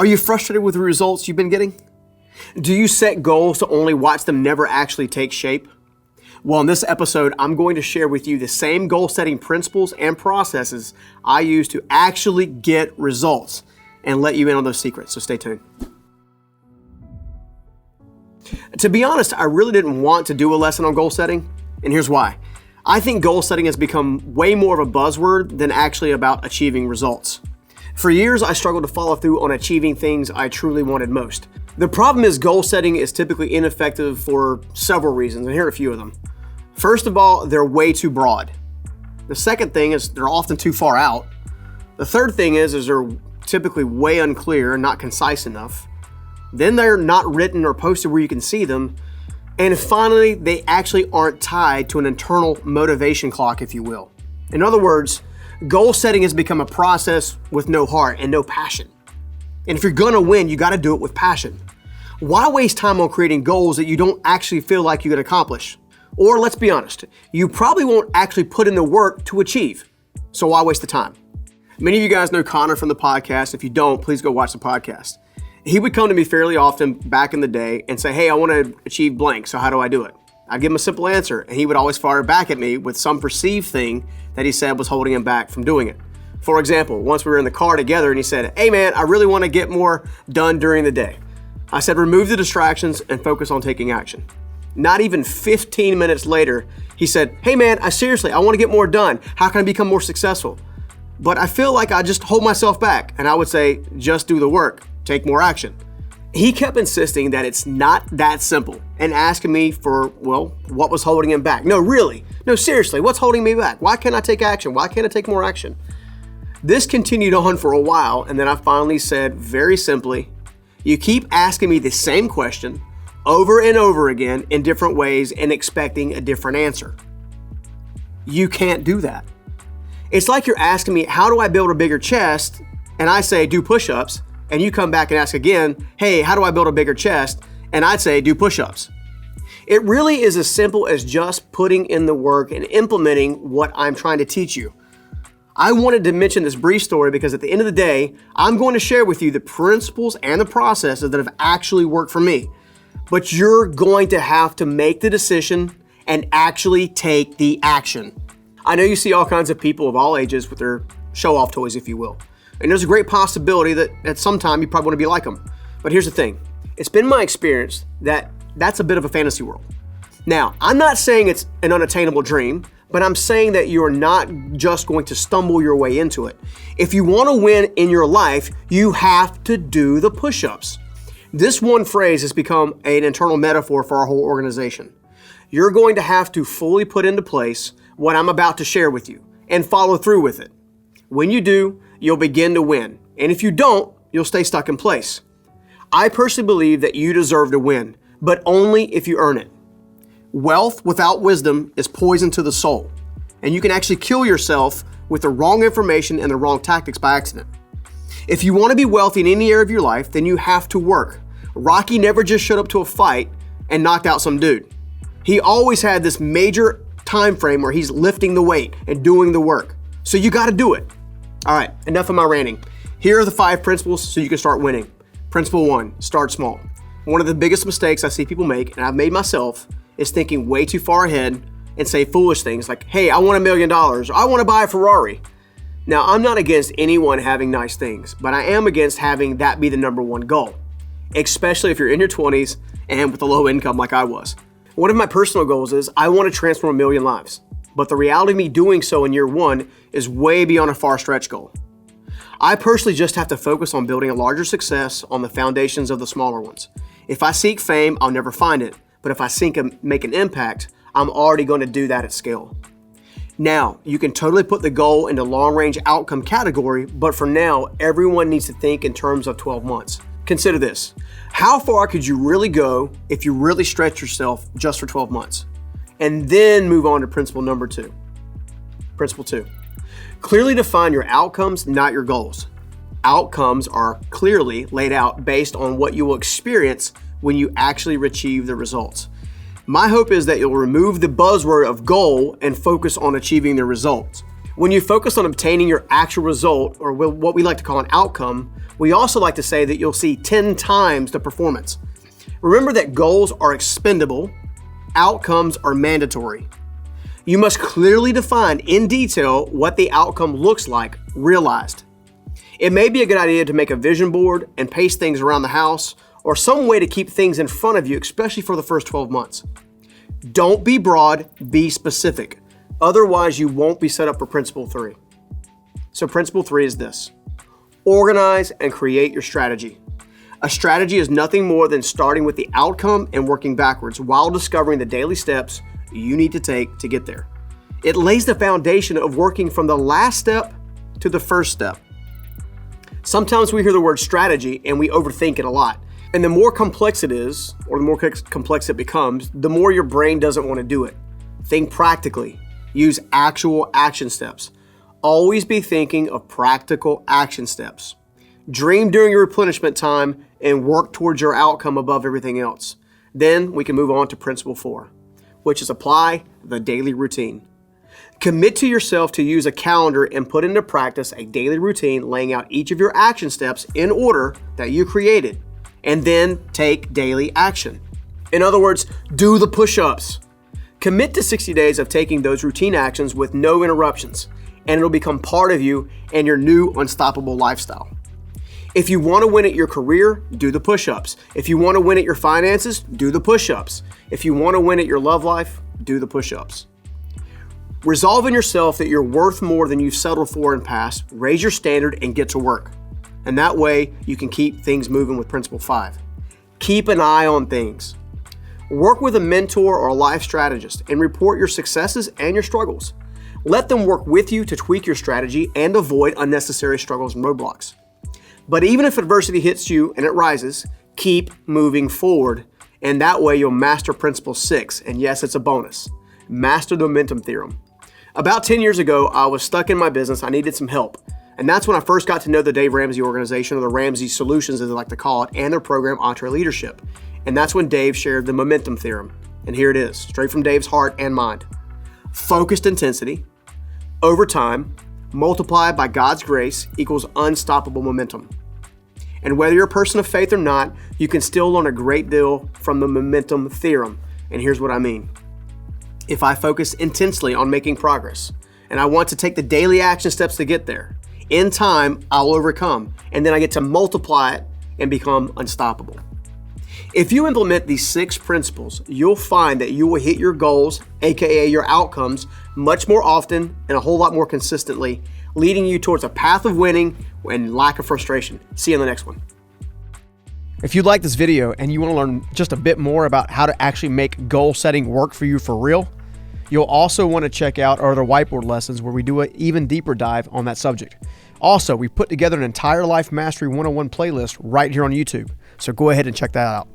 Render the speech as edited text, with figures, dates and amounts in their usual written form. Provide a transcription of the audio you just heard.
Are you frustrated with the results you've been getting? Do you set goals to only watch them never actually take shape? Well, in this episode, I'm going to share with you the same goal-setting principles and processes I use to actually get results and let you in on those secrets, so stay tuned. To be honest, I really didn't want to do a lesson on goal setting, and here's why. I think goal setting has become way more of a buzzword than actually about achieving results. For years, I struggled to follow through on achieving things I truly wanted most. The problem is goal setting is typically ineffective for several reasons, and here are a few of them. First of all, they're way too broad. The second thing is they're often too far out. The third thing is they're typically way unclear, not concise enough. Then they're not written or posted where you can see them. And finally, they actually aren't tied to an internal motivation clock, if you will. In other words, goal setting has become a process with no heart and no passion. And if you're gonna win, you gotta do it with passion. Why waste time on creating goals that you don't actually feel like you can accomplish? Or let's be honest, you probably won't actually put in the work to achieve. So why waste the time? Many of you guys know Connor from the podcast. If you don't, please go watch the podcast. He would come to me fairly often back in the day and say, hey, I want to achieve blank, so how do I do it? I'd give him a simple answer, and he would always fire back at me with some perceived thing that he said was holding him back from doing it. For example, once we were in the car together and he said, hey man, I really want to get more done during the day. I said, remove the distractions and focus on taking action. Not even 15 minutes later, he said, hey man, I want to get more done. How can I become more successful? But I feel like I just hold myself back. And I would say, just do the work, take more action. He kept insisting that it's not that simple and asking me for, what was holding him back? No, really. No, seriously, what's holding me back? Why can't I take action? Why can't I take more action? This continued on for a while, and then I finally said very simply, you keep asking me the same question over and over again in different ways and expecting a different answer. You can't do that. It's like you're asking me, how do I build a bigger chest? And I say, do push-ups. And you come back and ask again, hey, how do I build a bigger chest? And I'd say, do push-ups. It really is as simple as just putting in the work and implementing what I'm trying to teach you. I wanted to mention this brief story because at the end of the day, I'm going to share with you the principles and the processes that have actually worked for me. But you're going to have to make the decision and actually take the action. I know you see all kinds of people of all ages with their show-off toys, if you will. And there's a great possibility that at some time you probably want to be like them. But here's the thing. It's been my experience that that's a bit of a fantasy world. Now, I'm not saying it's an unattainable dream, but I'm saying that you're not just going to stumble your way into it. If you want to win in your life, you have to do the push-ups. This one phrase has become an internal metaphor for our whole organization. You're going to have to fully put into place what I'm about to share with you and follow through with it. When you do, you'll begin to win. And if you don't, you'll stay stuck in place. I personally believe that you deserve to win, but only if you earn it. Wealth without wisdom is poison to the soul, and you can actually kill yourself with the wrong information and the wrong tactics by accident. If you want to be wealthy in any area of your life, then you have to work. Rocky never just showed up to a fight and knocked out some dude. He always had this major time frame where he's lifting the weight and doing the work. So you got to do it. All right, enough of my ranting. Here are the 5 principles so you can start winning. Principle 1, start small. One of the biggest mistakes I see people make, and I've made myself, is thinking way too far ahead and say foolish things like, hey, I want $1 million, or I want to buy a Ferrari. Now, I'm not against anyone having nice things, but I am against having that be the number one goal, especially if you're in your 20s and with a low income like I was. One of my personal goals is I want to transform 1 million lives, but the reality of me doing so in year 1 is way beyond a far stretch goal. I personally just have to focus on building a larger success on the foundations of the smaller ones. If I seek fame, I'll never find it. But if I make an impact, I'm already going to do that at scale. Now, you can totally put the goal into long-range outcome category, but for now, everyone needs to think in terms of 12 months. Consider this. How far could you really go if you really stretch yourself just for 12 months? And then move on to principle number 2. Principle 2. Clearly define your outcomes, not your goals. Outcomes are clearly laid out based on what you will experience when you actually achieve the results. My hope is that you'll remove the buzzword of goal and focus on achieving the results. When you focus on obtaining your actual result, or what we like to call an outcome, we also like to say that you'll see 10 times the performance. Remember that goals are expendable, outcomes are mandatory. You must clearly define in detail what the outcome looks like realized. It may be a good idea to make a vision board and paste things around the house, or some way to keep things in front of you, especially for the first 12 months. Don't be broad, be specific. Otherwise, you won't be set up for principle 3. So principle 3 is this: organize and create your strategy. A strategy is nothing more than starting with the outcome and working backwards while discovering the daily steps you need to take to get there. It lays the foundation of working from the last step to the first step. Sometimes we hear the word strategy and we overthink it a lot. And the more complex it is, or the more complex it becomes, the more your brain doesn't want to do it. Think practically. Use actual action steps. Always be thinking of practical action steps. Dream during your replenishment time and work towards your outcome above everything else. Then we can move on to principle 4, which is apply the daily routine. Commit to yourself to use a calendar and put into practice a daily routine laying out each of your action steps in order that you created, and then take daily action. In other words, do the push-ups. Commit to 60 days of taking those routine actions with no interruptions, and it'll become part of you and your new unstoppable lifestyle. If you want to win at your career, do the push-ups. If you want to win at your finances, do the push-ups. If you want to win at your love life, do the push-ups. Resolve in yourself that you're worth more than you've settled for in past. Raise your standard and get to work. And that way you can keep things moving with principle 5. Keep an eye on things. Work with a mentor or a life strategist and report your successes and your struggles. Let them work with you to tweak your strategy and avoid unnecessary struggles and roadblocks. But even if adversity hits you and it rises, keep moving forward, and that way you'll master principle 6. And yes, it's a bonus. Master the Momentum Theorem. About 10 years ago, I was stuck in my business. I needed some help. And that's when I first got to know the Dave Ramsey organization, or the Ramsey Solutions as they like to call it, and their program, EntreLeadership. And that's when Dave shared the Momentum Theorem. And here it is, straight from Dave's heart and mind. Focused intensity over time, multiplied by God's grace, equals unstoppable momentum. And whether you're a person of faith or not, you can still learn a great deal from the Momentum Theorem. And here's what I mean. If I focus intensely on making progress, and I want to take the daily action steps to get there, in time, I'll overcome, and then I get to multiply it and become unstoppable. If you implement these 6 principles, you'll find that you will hit your goals, aka your outcomes, much more often and a whole lot more consistently, leading you towards a path of winning and lack of frustration. See you in the next one. If you like this video and you want to learn just a bit more about how to actually make goal setting work for you for real, you'll also want to check out our other whiteboard lessons where we do an even deeper dive on that subject. Also, we put together an entire Life Mastery 101 playlist right here on YouTube, so go ahead and check that out.